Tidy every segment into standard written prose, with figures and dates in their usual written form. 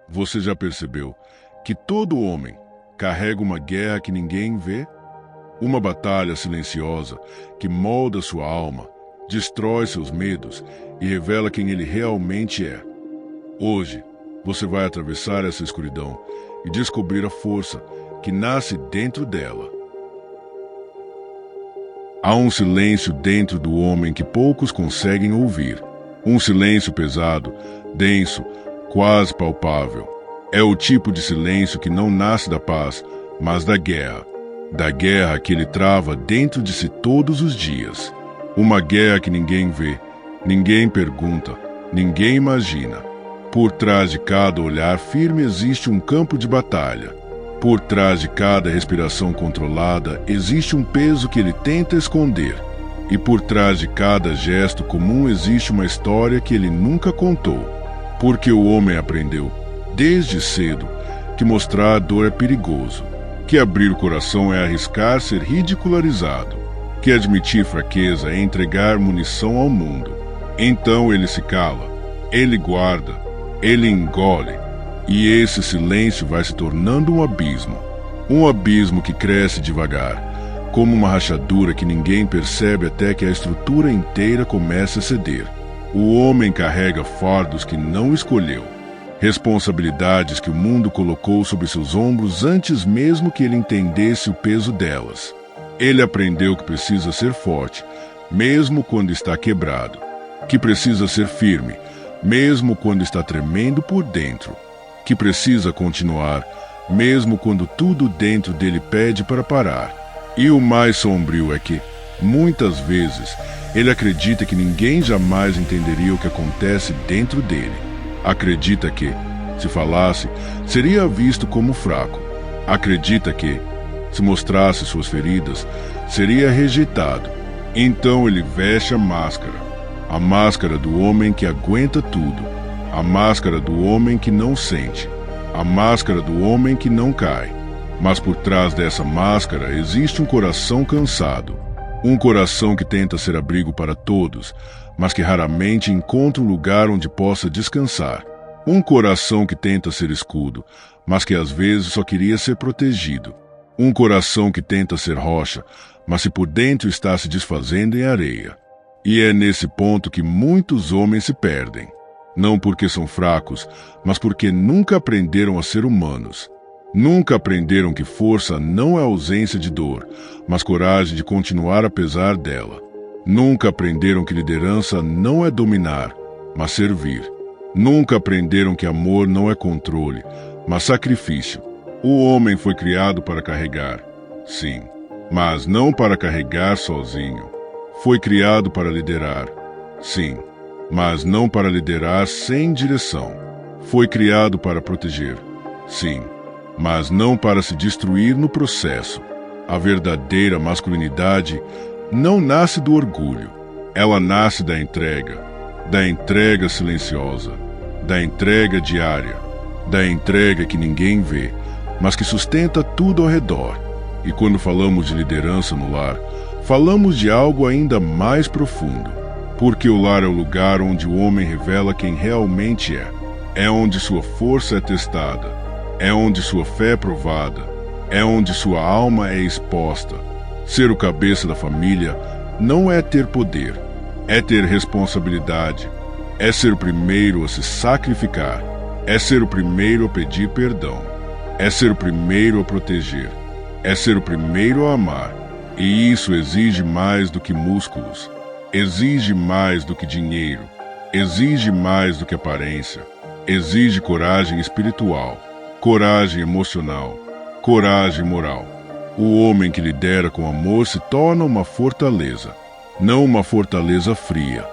Você já percebeu que todo homem carrega uma guerra que ninguém vê? Uma batalha silenciosa que molda sua alma, destrói seus medos e revela quem ele realmente é. Hoje, você vai atravessar essa escuridão e descobrir a força que nasce dentro dela. Há um silêncio dentro do homem que poucos conseguem ouvir. Um silêncio pesado, denso, quase palpável. É o tipo de silêncio que não nasce da paz, mas da guerra. Da guerra que ele trava dentro de si todos os dias. Uma guerra que ninguém vê, ninguém pergunta, ninguém imagina. Por trás de cada olhar firme existe um campo de batalha. Por trás de cada respiração controlada existe um peso que ele tenta esconder. E por trás de cada gesto comum existe uma história que ele nunca contou. Porque o homem aprendeu, desde cedo, que mostrar dor é perigoso. Que abrir o coração é arriscar ser ridicularizado. Que admitir fraqueza é entregar munição ao mundo. Então ele se cala, ele guarda, ele engole. E esse silêncio vai se tornando um abismo. Um abismo que cresce devagar, como uma rachadura que ninguém percebe até que a estrutura inteira comece a ceder. O homem carrega fardos que não escolheu. Responsabilidades que o mundo colocou sobre seus ombros antes mesmo que ele entendesse o peso delas. Ele aprendeu que precisa ser forte, mesmo quando está quebrado. Que precisa ser firme, mesmo quando está tremendo por dentro. Que precisa continuar, mesmo quando tudo dentro dele pede para parar. E o mais sombrio é que, muitas vezes, ele acredita que ninguém jamais entenderia o que acontece dentro dele. Acredita que, se falasse, seria visto como fraco. Acredita que, se mostrasse suas feridas, seria rejeitado. Então ele veste a máscara do homem que aguenta tudo. A máscara do homem que não sente. A máscara do homem que não cai. Mas por trás dessa máscara existe um coração cansado. Um coração que tenta ser abrigo para todos, mas que raramente encontra um lugar onde possa descansar. Um coração que tenta ser escudo, mas que às vezes só queria ser protegido. Um coração que tenta ser rocha, mas se por dentro está se desfazendo em areia. E é nesse ponto que muitos homens se perdem. Não porque são fracos, mas porque nunca aprenderam a ser humanos. Nunca aprenderam que força não é ausência de dor, mas coragem de continuar apesar dela. Nunca aprenderam que liderança não é dominar, mas servir. Nunca aprenderam que amor não é controle, mas sacrifício. O homem foi criado para carregar, sim, mas não para carregar sozinho. Foi criado para liderar, sim, mas não para liderar sem direção. Foi criado para proteger, sim, mas não para se destruir no processo. A verdadeira masculinidade não nasce do orgulho. Ela nasce da entrega silenciosa, da entrega diária, da entrega que ninguém vê, mas que sustenta tudo ao redor. E quando falamos de liderança no lar, falamos de algo ainda mais profundo. Porque o lar é o lugar onde o homem revela quem realmente é. É onde sua força é testada. É onde sua fé é provada. É onde sua alma é exposta. Ser o cabeça da família não é ter poder. É ter responsabilidade. É ser o primeiro a se sacrificar. É ser o primeiro a pedir perdão. É ser o primeiro a proteger. É ser o primeiro a amar. E isso exige mais do que músculos. Exige mais do que dinheiro. Exige mais do que aparência. Exige coragem espiritual, coragem emocional, coragem moral. O homem que lidera com amor se torna uma fortaleza. Não uma fortaleza fria,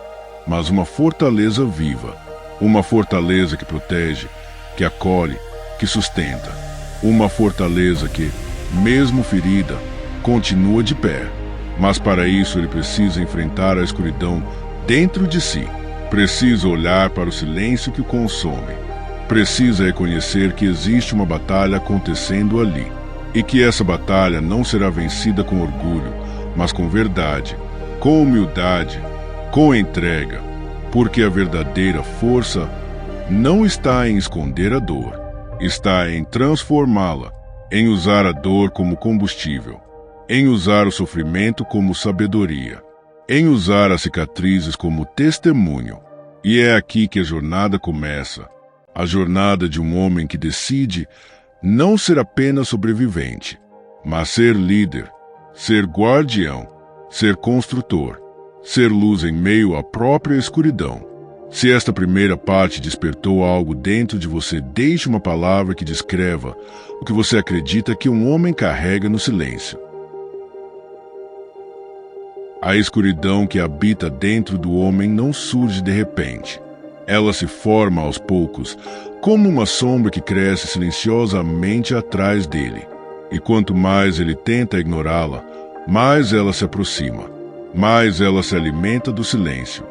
mas uma fortaleza viva. Uma fortaleza que protege, que acolhe, que sustenta. Uma fortaleza que, mesmo ferida, continua de pé. Mas para isso ele precisa enfrentar a escuridão dentro de si. Precisa olhar para o silêncio que o consome. Precisa reconhecer que existe uma batalha acontecendo ali. E que essa batalha não será vencida com orgulho, mas com verdade, com humildade, com entrega. Porque a verdadeira força não está em esconder a dor, está em transformá-la, em usar a dor como combustível, em usar o sofrimento como sabedoria, em usar as cicatrizes como testemunho. E é aqui que a jornada começa, a jornada de um homem que decide não ser apenas sobrevivente, mas ser líder, ser guardião, ser construtor, ser luz em meio à própria escuridão. Se esta primeira parte despertou algo dentro de você, deixe uma palavra que descreva o que você acredita que um homem carrega no silêncio. A escuridão que habita dentro do homem não surge de repente. Ela se forma aos poucos, como uma sombra que cresce silenciosamente atrás dele. E quanto mais ele tenta ignorá-la, mais ela se aproxima, mais ela se alimenta do silêncio,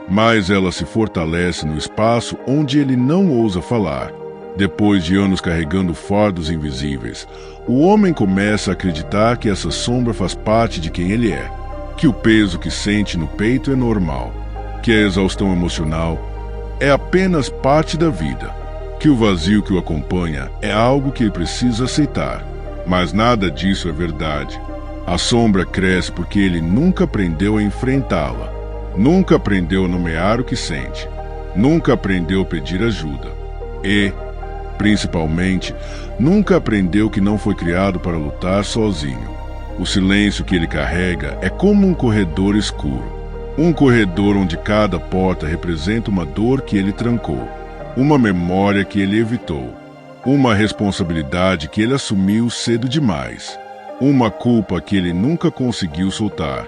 mais ela se fortalece no espaço onde ele não ousa falar. Depois de anos carregando fardos invisíveis, o homem começa a acreditar que essa sombra faz parte de quem ele é, que o peso que sente no peito é normal, que a exaustão emocional é apenas parte da vida, que o vazio que o acompanha é algo que ele precisa aceitar. Mas nada disso é verdade. A sombra cresce porque ele nunca aprendeu a enfrentá-la, nunca aprendeu a nomear o que sente, nunca aprendeu a pedir ajuda e, principalmente, nunca aprendeu que não foi criado para lutar sozinho. O silêncio que ele carrega é como um corredor escuro, um corredor onde cada porta representa uma dor que ele trancou, uma memória que ele evitou, uma responsabilidade que ele assumiu cedo demais, uma culpa que ele nunca conseguiu soltar.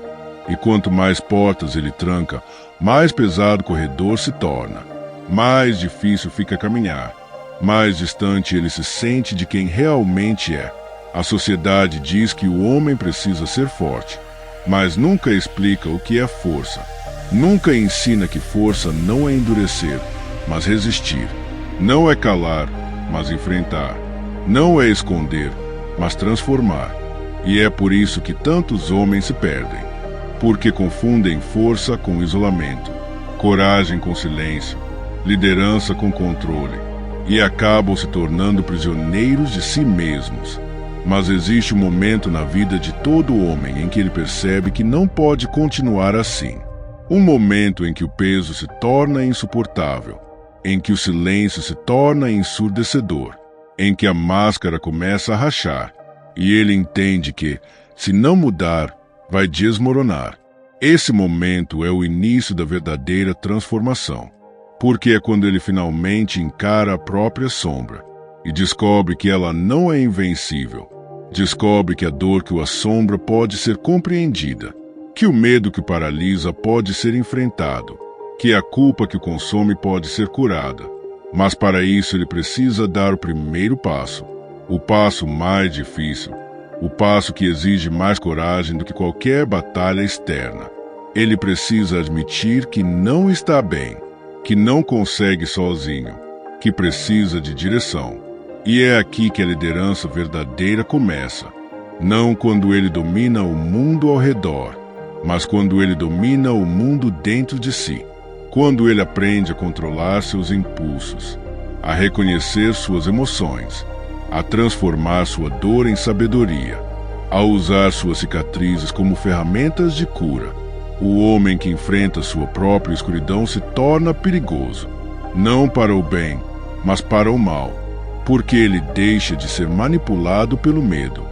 E quanto mais portas ele tranca, mais pesado o corredor se torna, mais difícil fica caminhar, mais distante ele se sente de quem realmente é. A sociedade diz que o homem precisa ser forte, mas nunca explica o que é força. Nunca ensina que força não é endurecer, mas resistir. Não é calar, mas enfrentar. Não é esconder, mas transformar. E é por isso que tantos homens se perdem, porque confundem força com isolamento, coragem com silêncio, liderança com controle, e acabam se tornando prisioneiros de si mesmos. Mas existe um momento na vida de todo homem em que ele percebe que não pode continuar assim. Um momento em que o peso se torna insuportável, em que o silêncio se torna ensurdecedor, em que a máscara começa a rachar, e ele entende que, se não mudar, vai desmoronar. Esse momento é o início da verdadeira transformação, porque é quando ele finalmente encara a própria sombra e descobre que ela não é invencível. Descobre que a dor que o assombra pode ser compreendida, que o medo que o paralisa pode ser enfrentado, que a culpa que o consome pode ser curada. Mas para isso ele precisa dar o primeiro passo, o passo mais difícil, o passo que exige mais coragem do que qualquer batalha externa. Ele precisa admitir que não está bem, que não consegue sozinho, que precisa de direção. E é aqui que a liderança verdadeira começa, não quando ele domina o mundo ao redor, mas quando ele domina o mundo dentro de si, quando ele aprende a controlar seus impulsos, a reconhecer suas emoções, a transformar sua dor em sabedoria, a usar suas cicatrizes como ferramentas de cura. O homem que enfrenta sua própria escuridão se torna perigoso, não para o bem, mas para o mal, porque ele deixa de ser manipulado pelo medo,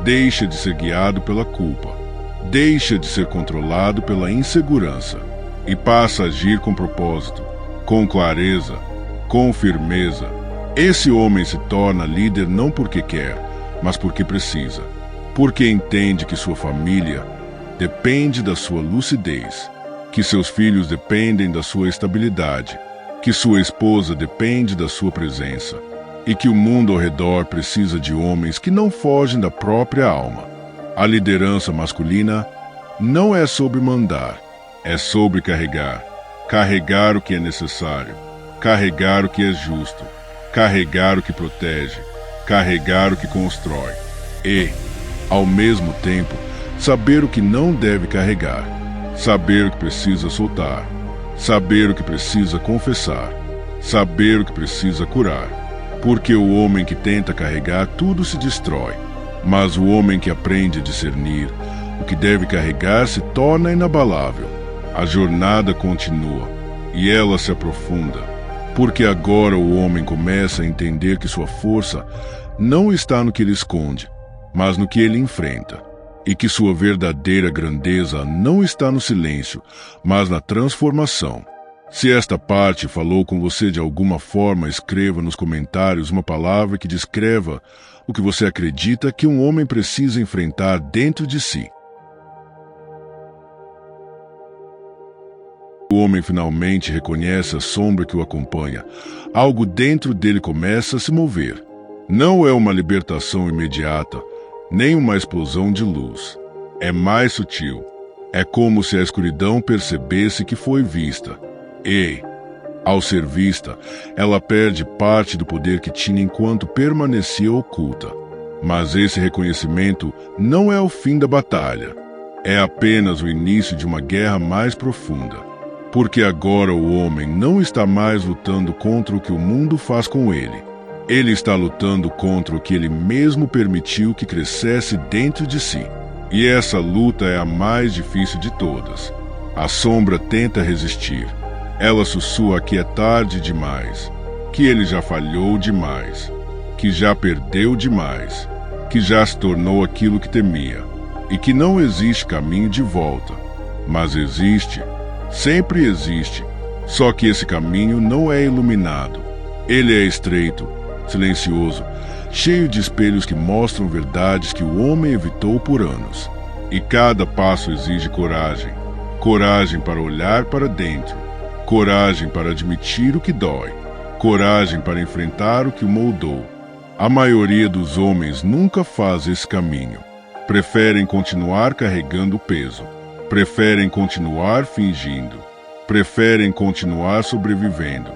deixa de ser guiado pela culpa, deixa de ser controlado pela insegurança e passa a agir com propósito, com clareza, com firmeza. Esse homem se torna líder não porque quer, mas porque precisa, porque entende que sua família depende da sua lucidez, que seus filhos dependem da sua estabilidade, que sua esposa depende da sua presença, e que o mundo ao redor precisa de homens que não fogem da própria alma. A liderança masculina não é sobre mandar, é sobre carregar. Carregar o que é necessário, carregar o que é justo, carregar o que protege, carregar o que constrói e, ao mesmo tempo, saber o que não deve carregar, saber o que precisa soltar, saber o que precisa confessar, saber o que precisa curar. Porque o homem que tenta carregar tudo se destrói, mas o homem que aprende a discernir o que deve carregar se torna inabalável. A jornada continua e ela se aprofunda, porque agora o homem começa a entender que sua força não está no que ele esconde, mas no que ele enfrenta, e que sua verdadeira grandeza não está no silêncio, mas na transformação. Se esta parte falou com você de alguma forma, escreva nos comentários uma palavra que descreva o que você acredita que um homem precisa enfrentar dentro de si. O homem finalmente reconhece a sombra que o acompanha. Algo dentro dele começa a se mover. Não é uma libertação imediata, nem uma explosão de luz. É mais sutil. É como se a escuridão percebesse que foi vista. E, ao ser vista, ela perde parte do poder que tinha enquanto permanecia oculta. Mas esse reconhecimento não é o fim da batalha. É apenas o início de uma guerra mais profunda. Porque agora o homem não está mais lutando contra o que o mundo faz com ele. Ele está lutando contra o que ele mesmo permitiu que crescesse dentro de si. E essa luta é a mais difícil de todas. A sombra tenta resistir. Ela sussurra que é tarde demais, que ele já falhou demais, que já perdeu demais, que já se tornou aquilo que temia, e que não existe caminho de volta. Mas existe. Sempre existe, só que esse caminho não é iluminado. Ele é estreito, silencioso, cheio de espelhos que mostram verdades que o homem evitou por anos. E cada passo exige coragem. Coragem para olhar para dentro. Coragem para admitir o que dói. Coragem para enfrentar o que o moldou. A maioria dos homens nunca faz esse caminho. Preferem continuar carregando o peso. Preferem continuar fingindo. Preferem continuar sobrevivendo.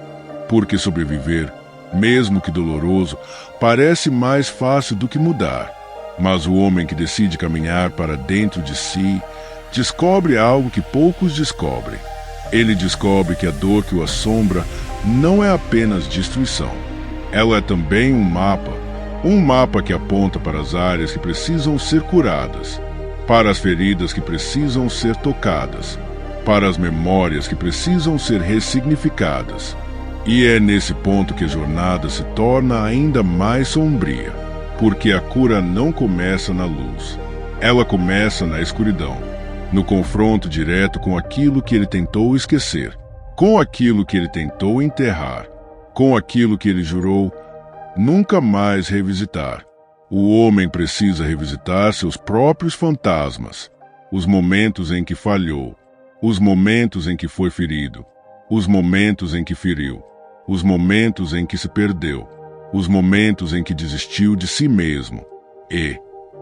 Porque sobreviver, mesmo que doloroso, parece mais fácil do que mudar. Mas o homem que decide caminhar para dentro de si, descobre algo que poucos descobrem. Ele descobre que a dor que o assombra não é apenas destruição. Ela é também um mapa que aponta para as áreas que precisam ser curadas, para as feridas que precisam ser tocadas, para as memórias que precisam ser ressignificadas. E é nesse ponto que a jornada se torna ainda mais sombria, porque a cura não começa na luz. Ela começa na escuridão, no confronto direto com aquilo que ele tentou esquecer, com aquilo que ele tentou enterrar, com aquilo que ele jurou nunca mais revisitar. O homem precisa revisitar seus próprios fantasmas, os momentos em que falhou, os momentos em que foi ferido, os momentos em que feriu, os momentos em que se perdeu, os momentos em que desistiu de si mesmo. E,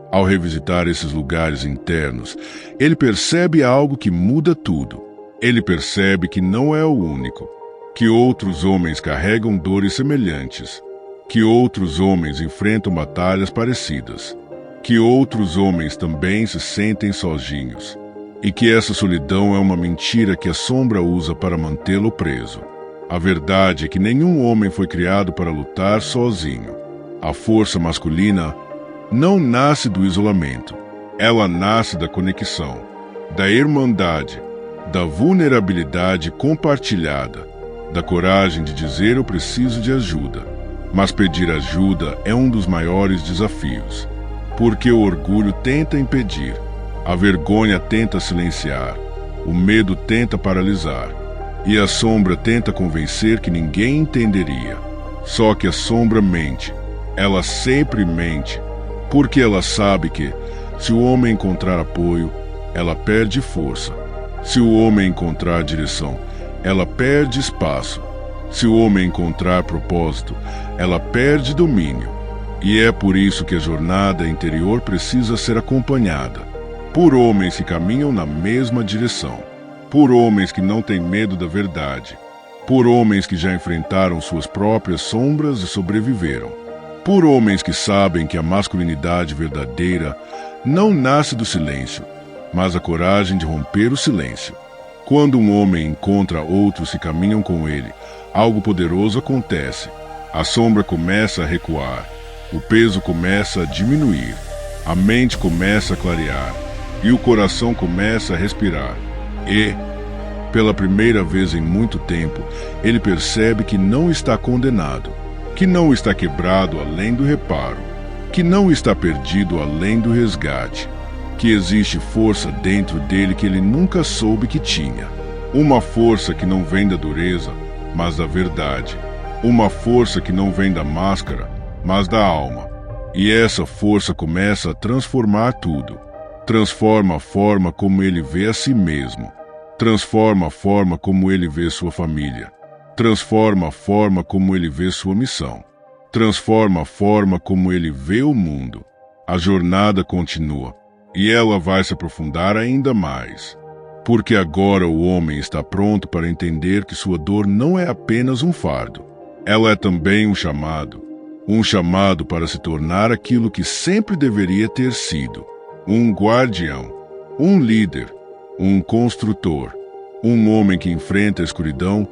ao revisitar esses lugares internos, ele percebe algo que muda tudo. Ele percebe que não é o único, que outros homens carregam dores semelhantes, que outros homens enfrentam batalhas parecidas, que outros homens também se sentem sozinhos, e que essa solidão é uma mentira que a sombra usa para mantê-lo preso. A verdade é que nenhum homem foi criado para lutar sozinho. A força masculina não nasce do isolamento. Ela nasce da conexão, da irmandade, da vulnerabilidade compartilhada, da coragem de dizer eu preciso de ajuda. Mas pedir ajuda é um dos maiores desafios, porque o orgulho tenta impedir, a vergonha tenta silenciar, o medo tenta paralisar, e a sombra tenta convencer que ninguém entenderia. Só que a sombra mente, ela sempre mente, porque ela sabe que, se o homem encontrar apoio, ela perde força. Se o homem encontrar direção, ela perde espaço. Se o homem encontrar propósito, ela perde domínio. E é por isso que a jornada interior precisa ser acompanhada por homens que caminham na mesma direção, por homens que não têm medo da verdade, por homens que já enfrentaram suas próprias sombras e sobreviveram, por homens que sabem que a masculinidade verdadeira não nasce do silêncio, mas a coragem de romper o silêncio. Quando um homem encontra outros que caminham com ele, algo poderoso acontece. A sombra começa a recuar, o peso começa a diminuir, a mente começa a clarear e o coração começa a respirar. E, pela primeira vez em muito tempo, ele percebe que não está condenado, que não está quebrado além do reparo, que não está perdido além do resgate, que existe força dentro dele que ele nunca soube que tinha. Uma força que não vem da dureza, mas da verdade. Uma força que não vem da máscara, mas da alma. E essa força começa a transformar tudo. Transforma a forma como ele vê a si mesmo. Transforma a forma como ele vê sua família. Transforma a forma como ele vê sua missão. Transforma a forma como ele vê o mundo. A jornada continua, e ela vai se aprofundar ainda mais. Porque agora o homem está pronto para entender que sua dor não é apenas um fardo. Ela é também um chamado para se tornar aquilo que sempre deveria ter sido: um guardião, um líder, um construtor, um homem que enfrenta a escuridão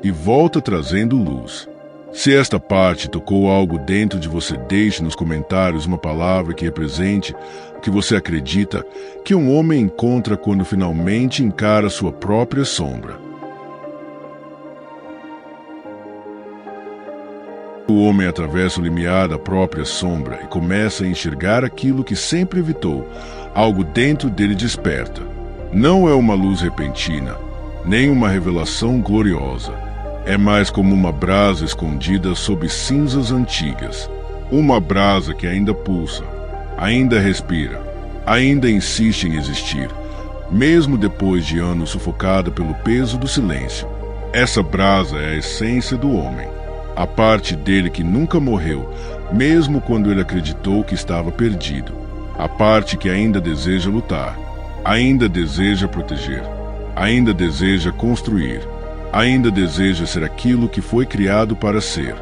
e volta trazendo luz. Se esta parte tocou algo dentro de você, deixe nos comentários uma palavra que represente o que você acredita que um homem encontra quando finalmente encara sua própria sombra. O homem atravessa o limiar da própria sombra e começa a enxergar aquilo que sempre evitou. Algo dentro dele desperta. Não é uma luz repentina, nem uma revelação gloriosa. É mais como uma brasa escondida sob cinzas antigas. Uma brasa que ainda pulsa, ainda respira, ainda insiste em existir, mesmo depois de anos sufocada pelo peso do silêncio. Essa brasa é a essência do homem. A parte dele que nunca morreu, mesmo quando ele acreditou que estava perdido. A parte que ainda deseja lutar, ainda deseja proteger, ainda deseja construir, ainda deseja ser aquilo que foi criado para ser.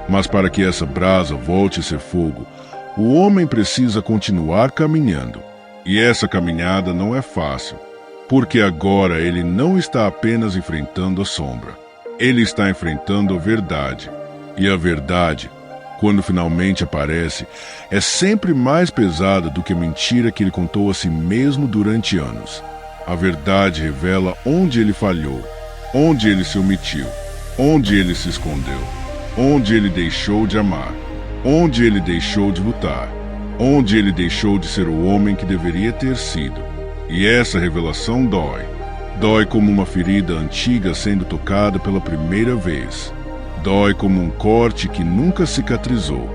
Mas para que essa brasa volte a ser fogo, o homem precisa continuar caminhando. E essa caminhada não é fácil, porque agora ele não está apenas enfrentando a sombra. Ele está enfrentando a verdade. E a verdade, quando finalmente aparece, é sempre mais pesada do que a mentira que ele contou a si mesmo durante anos. A verdade revela onde ele falhou, onde ele se omitiu, onde ele se escondeu, onde ele deixou de amar, onde ele deixou de lutar, onde ele deixou de ser o homem que deveria ter sido. E essa revelação dói. Dói como uma ferida antiga sendo tocada pela primeira vez. Dói como um corte que nunca cicatrizou.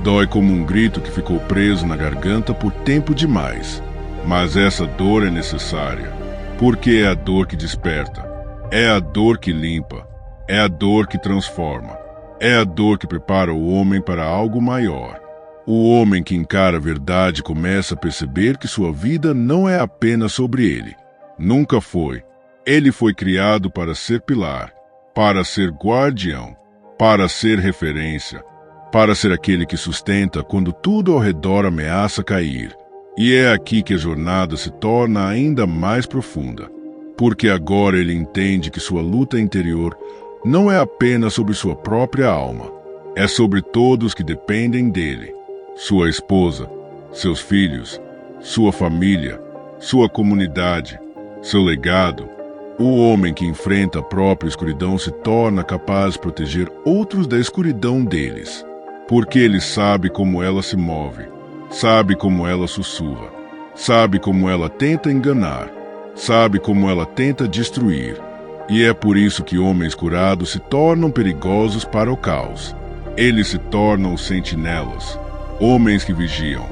Dói como um grito que ficou preso na garganta por tempo demais. Mas essa dor é necessária, porque é a dor que desperta. É a dor que limpa. É a dor que transforma. É a dor que prepara o homem para algo maior. O homem que encara a verdade começa a perceber que sua vida não é apenas sobre ele. Nunca foi. Ele foi criado para ser pilar, para ser guardião, para ser referência, para ser aquele que sustenta quando tudo ao redor ameaça cair. E é aqui que a jornada se torna ainda mais profunda, porque agora ele entende que sua luta interior não é apenas sobre sua própria alma, é sobre todos que dependem dele: sua esposa, seus filhos, sua família, sua comunidade, seu legado. O homem que enfrenta a própria escuridão se torna capaz de proteger outros da escuridão deles, porque ele sabe como ela se move, sabe como ela sussurra, sabe como ela tenta enganar, sabe como ela tenta destruir. E é por isso que homens curados se tornam perigosos para o caos. Eles se tornam sentinelas, homens que vigiam,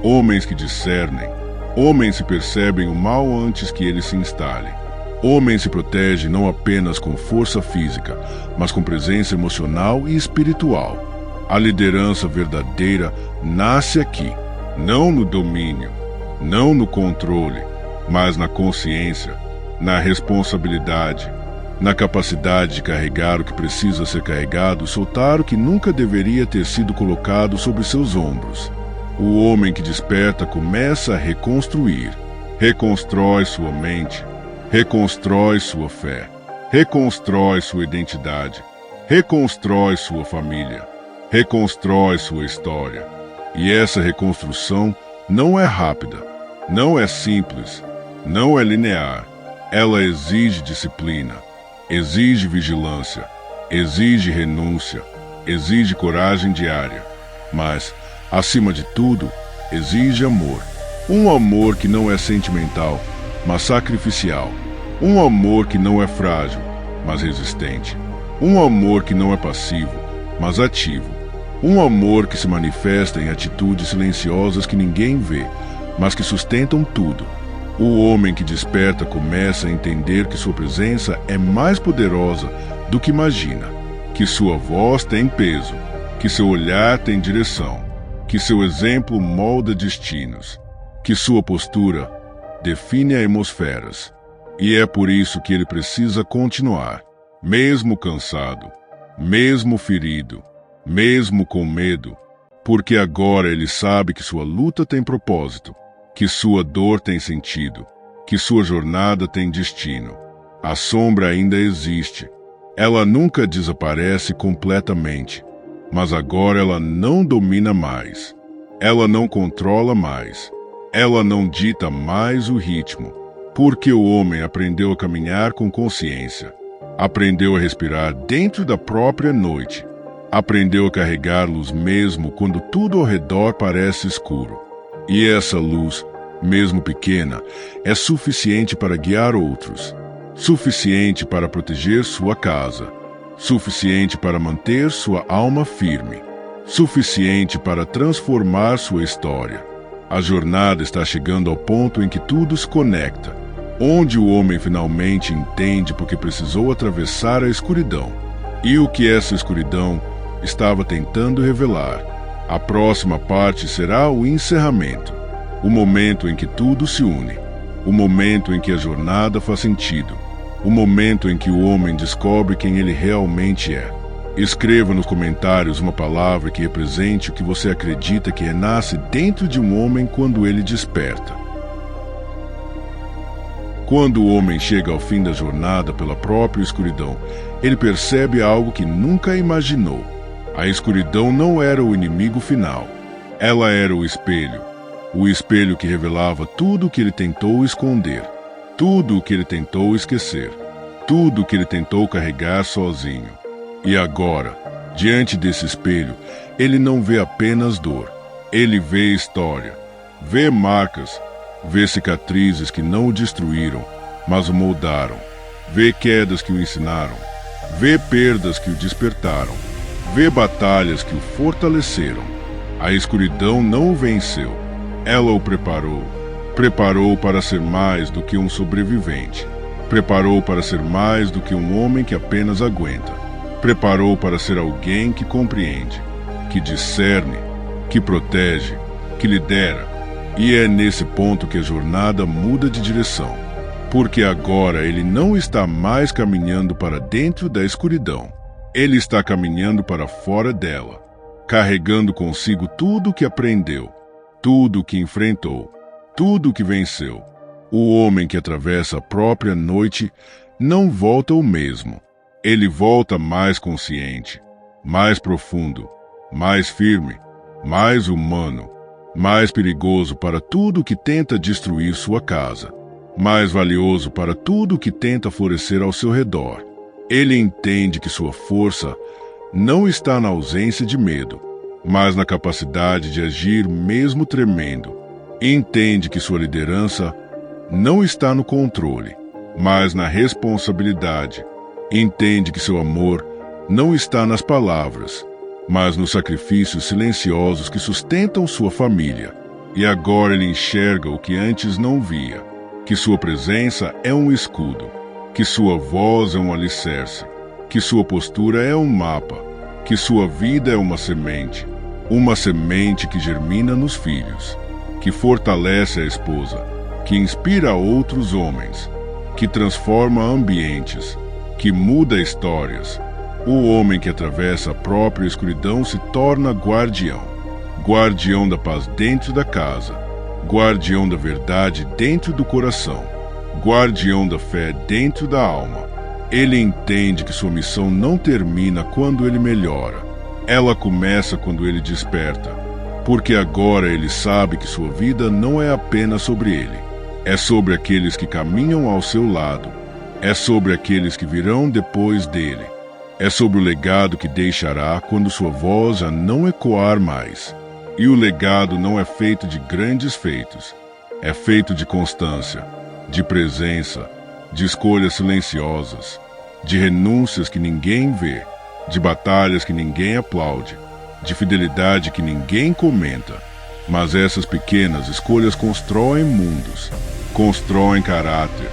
homens que discernem, homens que percebem o mal antes que ele se instale. Homem se protege não apenas com força física, mas com presença emocional e espiritual. A liderança verdadeira nasce aqui, não no domínio, não no controle, mas na consciência, na responsabilidade, na capacidade de carregar o que precisa ser carregado e soltar o que nunca deveria ter sido colocado sobre seus ombros. O homem que desperta começa a reconstruir, reconstrói sua mente, reconstrói sua fé, reconstrói sua identidade, reconstrói sua família, reconstrói sua história. E essa reconstrução não é rápida, não é simples, não é linear. Ela exige disciplina, exige vigilância, exige renúncia, exige coragem diária. Mas, acima de tudo, exige amor. Um amor que não é sentimental, mas sacrificial. Um amor que não é frágil, mas resistente. Um amor que não é passivo, mas ativo. Um amor que se manifesta em atitudes silenciosas que ninguém vê, mas que sustentam tudo. O homem que desperta começa a entender que sua presença é mais poderosa do que imagina, que sua voz tem peso, que seu olhar tem direção, que seu exemplo molda destinos, que sua postura define atmosferas. E é por isso que ele precisa continuar, mesmo cansado, mesmo ferido, mesmo com medo, porque agora ele sabe que sua luta tem propósito, que sua dor tem sentido, que sua jornada tem destino. A sombra ainda existe. Ela nunca desaparece completamente, mas agora ela não domina mais. Ela não controla mais. Ela não dita mais o ritmo, porque o homem aprendeu a caminhar com consciência. Aprendeu a respirar dentro da própria noite. Aprendeu a carregar luz mesmo quando tudo ao redor parece escuro. E essa luz, mesmo pequena, é suficiente para guiar outros, suficiente para proteger sua casa, suficiente para manter sua alma firme, suficiente para transformar sua história. A jornada está chegando ao ponto em que tudo se conecta, onde o homem finalmente entende porque precisou atravessar a escuridão e o que essa escuridão estava tentando revelar. A próxima parte será o encerramento, o momento em que tudo se une, o momento em que a jornada faz sentido, o momento em que o homem descobre quem ele realmente é. Escreva nos comentários uma palavra que represente o que você acredita que renasce dentro de um homem quando ele desperta. Quando o homem chega ao fim da jornada pela própria escuridão, ele percebe algo que nunca imaginou. A escuridão não era o inimigo final. Ela era o espelho que revelava tudo o que ele tentou esconder, tudo o que ele tentou esquecer, tudo o que ele tentou carregar sozinho. E agora, diante desse espelho, ele não vê apenas dor, ele vê história, vê marcas, vê cicatrizes que não o destruíram, mas o moldaram, vê quedas que o ensinaram, vê perdas que o despertaram, vê batalhas que o fortaleceram. A escuridão não o venceu, ela o preparou. Preparou para ser mais do que um sobrevivente. Preparou para ser mais do que um homem que apenas aguenta. Preparou para ser alguém que compreende, que discerne, que protege, que lidera. E é nesse ponto que a jornada muda de direção, porque agora ele não está mais caminhando para dentro da escuridão. Ele está caminhando para fora dela, carregando consigo tudo o que aprendeu, tudo o que enfrentou, tudo o que venceu. O homem que atravessa a própria noite não volta o mesmo. Ele volta mais consciente, mais profundo, mais firme, mais humano, mais perigoso para tudo que tenta destruir sua casa, mais valioso para tudo que tenta florescer ao seu redor. Ele entende que sua força não está na ausência de medo, mas na capacidade de agir mesmo tremendo. Entende que sua liderança não está no controle, mas na responsabilidade. Entende que seu amor não está nas palavras, mas nos sacrifícios silenciosos que sustentam sua família. E agora ele enxerga o que antes não via, que sua presença é um escudo, que sua voz é um alicerce, que sua postura é um mapa, que sua vida é uma semente que germina nos filhos, que fortalece a esposa, que inspira outros homens, que transforma ambientes, que muda histórias. O homem que atravessa a própria escuridão se torna guardião, guardião da paz dentro da casa, guardião da verdade dentro do coração, guardião da fé dentro da alma. Ele entende que sua missão não termina quando ele melhora, Ela começa quando ele desperta, porque agora ele sabe que sua vida não é apenas sobre ele. É sobre aqueles que caminham ao seu lado. É sobre aqueles que virão depois dele. É sobre o legado que deixará quando sua voz já não ecoar mais. E o legado não é feito de grandes feitos. É feito de constância, de presença, de escolhas silenciosas, de renúncias que ninguém vê, de batalhas que ninguém aplaude, de fidelidade que ninguém comenta. Mas essas pequenas escolhas constroem mundos, constroem caráter,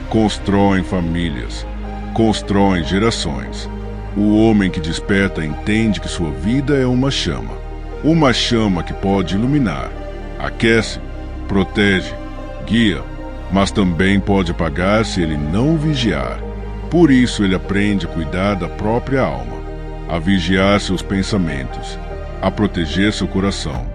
constroem famílias, constroem gerações. O homem que desperta entende que sua vida é uma chama que pode iluminar, aquece, protege, guia, mas também pode apagar se ele não vigiar. Por isso ele aprende a cuidar da própria alma, a vigiar seus pensamentos, a proteger seu coração,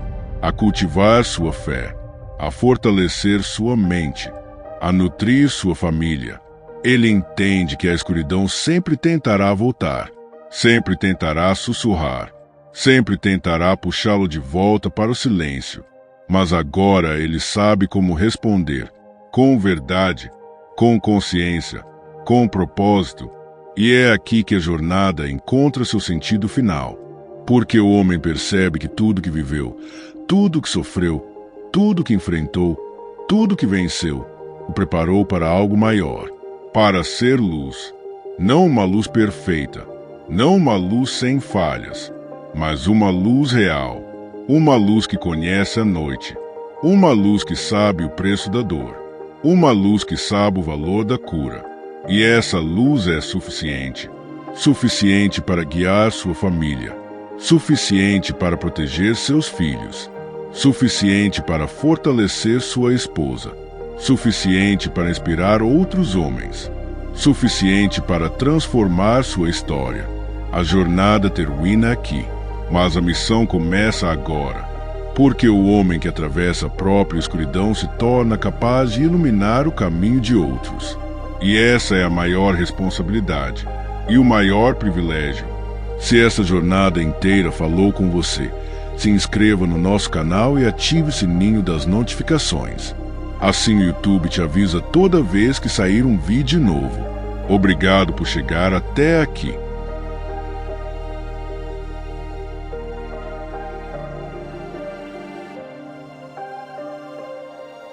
a cultivar sua fé, a fortalecer sua mente, a nutrir sua família. Ele entende que a escuridão sempre tentará voltar, sempre tentará sussurrar, sempre tentará puxá-lo de volta para o silêncio. Mas agora ele sabe como responder, com verdade, com consciência, com propósito. E é aqui que a jornada encontra seu sentido final. Porque o homem percebe que tudo que viveu, tudo que sofreu, tudo que enfrentou, tudo que venceu, o preparou para algo maior, para ser luz. Não uma luz perfeita, não uma luz sem falhas, mas uma luz real, uma luz que conhece a noite, uma luz que sabe o preço da dor, uma luz que sabe o valor da cura. E essa luz é suficiente, suficiente para guiar sua família, suficiente para proteger seus filhos, suficiente para fortalecer sua esposa, suficiente para inspirar outros homens, suficiente para transformar sua história. A jornada termina aqui, mas a missão começa agora, porque o homem que atravessa a própria escuridão se torna capaz de iluminar o caminho de outros. E essa é a maior responsabilidade e o maior privilégio. Se essa jornada inteira falou com você, se inscreva no nosso canal e ative o sininho das notificações. Assim o YouTube te avisa toda vez que sair um vídeo novo. Obrigado por chegar até aqui.